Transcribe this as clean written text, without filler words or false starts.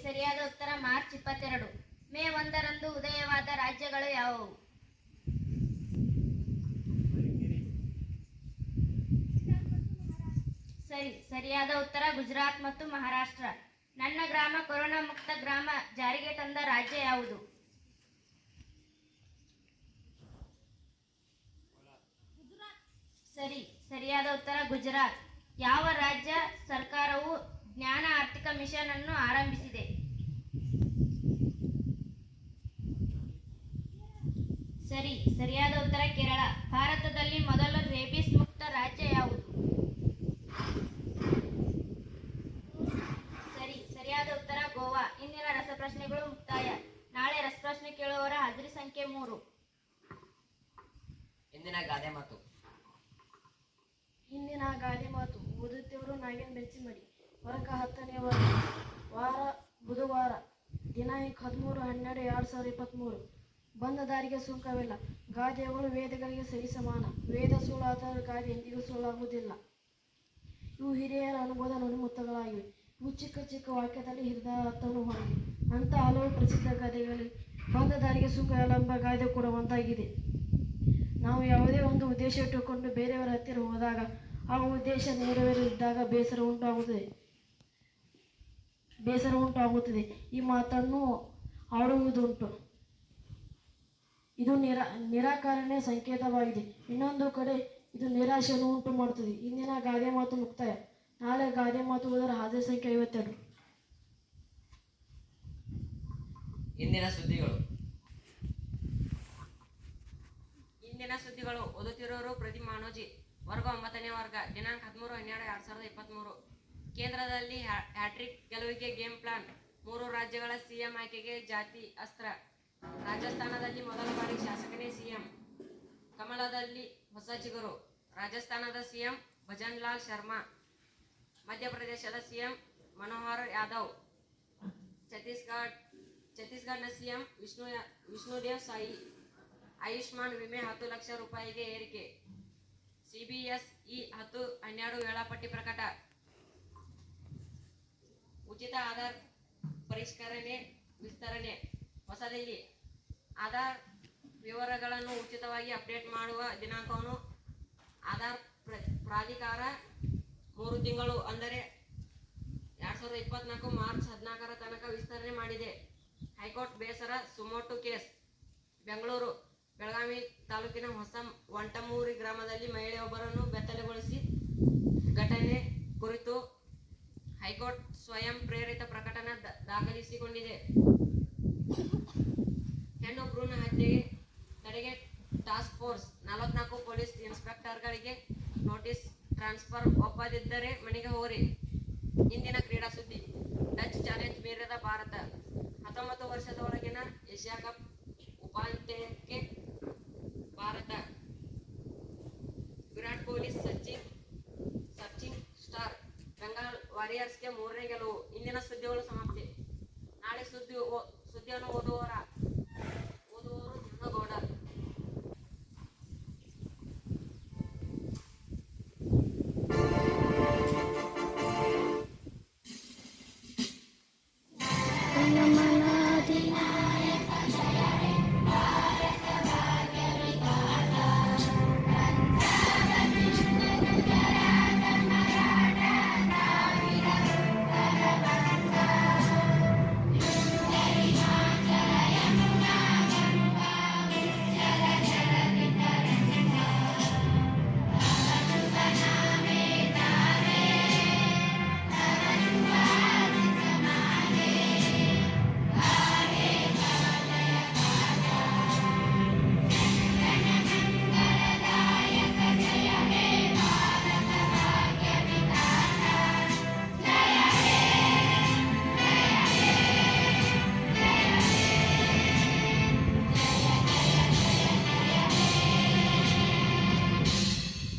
ಸರಿಯಾದ ಉತ್ತರ ಮಾರ್ಚ್ 22. ಮೇ 1ರಂದು ಉದಯವಾದ ರಾಜ್ಯಗಳು ಯಾವುವು? ಸರಿಯಾದ ಉತ್ತರ ಗುಜರಾತ್ ಮತ್ತು ಮಹಾರಾಷ್ಟ್ರ. ನನ್ನ ಗ್ರಾಮ ಕೊರೋನಾ ಮುಕ್ತ ಗ್ರಾಮ ಜಾರಿಗೆ ತಂದ ರಾಜ್ಯ ಯಾವುದು? ಸರಿಯಾದ ಉತ್ತರ ಗುಜರಾತ್. ಯಾವ ರಾಜ್ಯ ಸರ್ಕಾರವು ಜ್ಞಾನ ಆರ್ಥಿಕ ಮಿಷನ್ ಅನ್ನು ಆರಂಭಿಸಿದೆ? ಸರಿಯಾದ ಉತ್ತರ ಕೇರಳ. ಭಾರತದಲ್ಲಿ ಮೊದಲ ರೇಬಿಸ್ ಮುಕ್ತ ರಾಜ್ಯ ಯಾವುದು? ಸರಿಯಾದ ಉತ್ತರ ಗೋವಾ. ಇಂದಿನ ರಸಪ್ರಶ್ನೆಗಳು ಮುಕ್ತಾಯ. ನಾಳೆ ರಸಪ್ರಶ್ನೆ ಕೇಳುವವರ ಹಾಜರಿ ಸಂಖ್ಯೆ 3. ಇಂದಿನ ಗಾದೆ ಮಾತು. ಓದುತ್ತಿವರು ನಾಗೇನ್ ಬೆಂಚಿಮಡಿ. ವರ್ಗ 10ನೇ ವಾರ ಬುಧವಾರ ದಿನಾಂಕ 13/12/2023. ಬಂದ ದಾರಿಗೆ ಸುಂಕವಿಲ್ಲ. ಗಾದೆಗಳು ವೇದಗಳಿಗೆ ಸರಿಸಮಾನ. ವೇದ ಸುಳ್ಳಾದರೂ ಗಾದೆ ಎಂದಿಗೂ ಸುಳ್ಳಾಗುವುದಿಲ್ಲ. ಇವು ಹಿರಿಯರ ಅನುಭವದ ನುಡಿಮುತ್ತಗಳಾಗಿವೆ. ಇವು ಚಿಕ್ಕ ಚಿಕ್ಕ ವಾಕ್ಯದಲ್ಲಿ ಹೃದಯ ಅರ್ಥವನ್ನು ಹೊಂದಿವೆ. ಅಂತ ಹಲವು ಪ್ರಸಿದ್ಧ ಗಾದೆಗಳಲ್ಲಿ ಬಂದ ದಾರಿಗೆ ಸುಂಕವಿಲ್ಲ ಎಂಬ ಗಾದೆ ಕೂಡ ಒಂದಾಗಿದೆ. ನಾವು ಯಾವುದೇ ಒಂದು ಉದ್ದೇಶ ಇಟ್ಟುಕೊಂಡು ಬೇರೆಯವರ ಹತ್ತಿರ ಹೋದಾಗ ಆ ಉದ್ದೇಶ ನೆರವೇರಿದಾಗ ಬೇಸರ ಉಂಟಾಗುತ್ತದೆ. ಈ ಮಾತನ್ನು ಆಡುವುದುಂಟು. ಇದು ನಿರಾಕರಣೆ ಸಂಕೇತವಾಗಿದೆ. ಇನ್ನೊಂದು ಕಡೆ ಇದು ನಿರಾಶೆಯನ್ನು ಉಂಟು ಮಾಡುತ್ತದೆ. ಇಂದಿನ ಗಾದೆ ಮಾತು ಮುಕ್ತಾಯ. ನಾಳೆ ಗಾದೆ ಮಾತು ಓದರ ಹಾಜರಿ ಸಂಖ್ಯೆ 52. ಇಂದಿನ ಸುದ್ದಿಗಳು. ಓದುತ್ತಿರುವವರು ಪ್ರದೀಪ್ ಮಾನೋಜಿ. ವರ್ಗ 9ನೇ ವರ್ಗ ದಿನಾಂಕ 13/12/2023. ಕೇಂದ್ರದಲ್ಲಿ ಹ್ಯಾಟ್ರಿಕ್ ಗೆಲುವಿಗೆ ಗೇಮ್ ಪ್ಲಾನ್. 3 ರಾಜ್ಯಗಳ ಸಿಎಂ ಆಯ್ಕೆಗೆ ಜಾತಿ ಅಸ್ತ್ರ. ರಾಜಸ್ಥಾನದಲ್ಲಿ ಮೊದಲ ಬಾರಿ ಶಾಸಕನೇ ಸಿಎಂ. ಕಮಲದಲ್ಲಿ ಹೊಸ ಚಿಗುರು. ರಾಜಸ್ಥಾನದ ಸಿಎಂ ಭಜನ್ ಲಾಲ್ ಶರ್ಮಾ. ಮಧ್ಯಪ್ರದೇಶದ ಸಿಎಂ ಮನೋಹರ್ ಯಾದವ್. ಛತ್ತೀಸ್ಗಢನ ಸಿಎಂ ವಿಷ್ಣುದೇವ್ ಸಾಯಿ. ಆಯುಷ್ಮಾನ್ ವಿಮೆ 10 ಲಕ್ಷ ರೂಪಾಯಿಗೆ ಏರಿಕೆ. ಸಿಬಿಎಸ್ಇ 10-12 ವೇಳಾಪಟ್ಟಿ ಪ್ರಕಟ. ಉಚಿತ ಆಧಾರ್ ಪರಿಷ್ಕರಣೆ ವಿಸ್ತರಣೆ. ಹೊಸದಿಲ್ಲಿ. ಆಧಾರ್ ವಿವರಗಳನ್ನು ಉಚಿತವಾಗಿ ಅಪ್ಡೇಟ್ ಮಾಡುವ ದಿನಾಂಕವನ್ನು ಆಧಾರ್ ಪ್ರಾಧಿಕಾರ 3 ತಿಂಗಳು ಅಂದರೆ 2024 ಮಾರ್ಚ್ 14 ತನಕ ವಿಸ್ತರಣೆ ಮಾಡಿದೆ. ಹೈಕೋರ್ಟ್ ಬೇಸರ. Suo motu case. ಬೆಂಗಳೂರು. ಬೆಳಗಾವಿ ತಾಲೂಕಿನ ಹೊಸ ವಂಟಮೂರಿ ಗ್ರಾಮದಲ್ಲಿ ಮಹಿಳೆಯೊಬ್ಬರನ್ನು ಬೆತ್ತಲೆಗೊಳಿಸಿ ಘಟನೆ ಕುರಿತು ಹೈಕೋರ್ಟ್ ಸ್ವಯಂ ಪ್ರೇರಿತ ಪ್ರಕರಣ ದಾಖಲಿಸಿಕೊಂಡಿದೆ. ಹೆಣ್ಣು ಭ್ರೂಣ ಹತ್ಯೆ ತಡೆಗೆ ಟಾಸ್ಕ್ ಫೋರ್ಸ್. 44 ಪೊಲೀಸ್ ಇನ್ಸ್ಪೆಕ್ಟರ್ಗಳಿಗೆ ನೋಟಿಸ್ ಟ್ರಾನ್ಸ್ಫರ್. ಒಪ್ಪದಿದ್ದರೆ ಮನೆಗೆ ಹೋಗ್ರಿ. ಇಂದಿನ ಕ್ರೀಡಾ ಸುದ್ದಿ. ಡಚ್ ಚಾಲೆಂಜ್ ಮೀರಿದ ಭಾರತ. 19 ವರ್ಷದ ಒಳಗಿನ ಏಷ್ಯಾ ಕಪ್ ಉಪಾಂತ್ಯಕ್ಕೆ ಭಾರತ. Virat Kohli searching star. ಬೆಂಗಾಲ್ ವಾರಿಯರ್ಸ್ಗೆ 3ನೇ ಗೆಲುವು.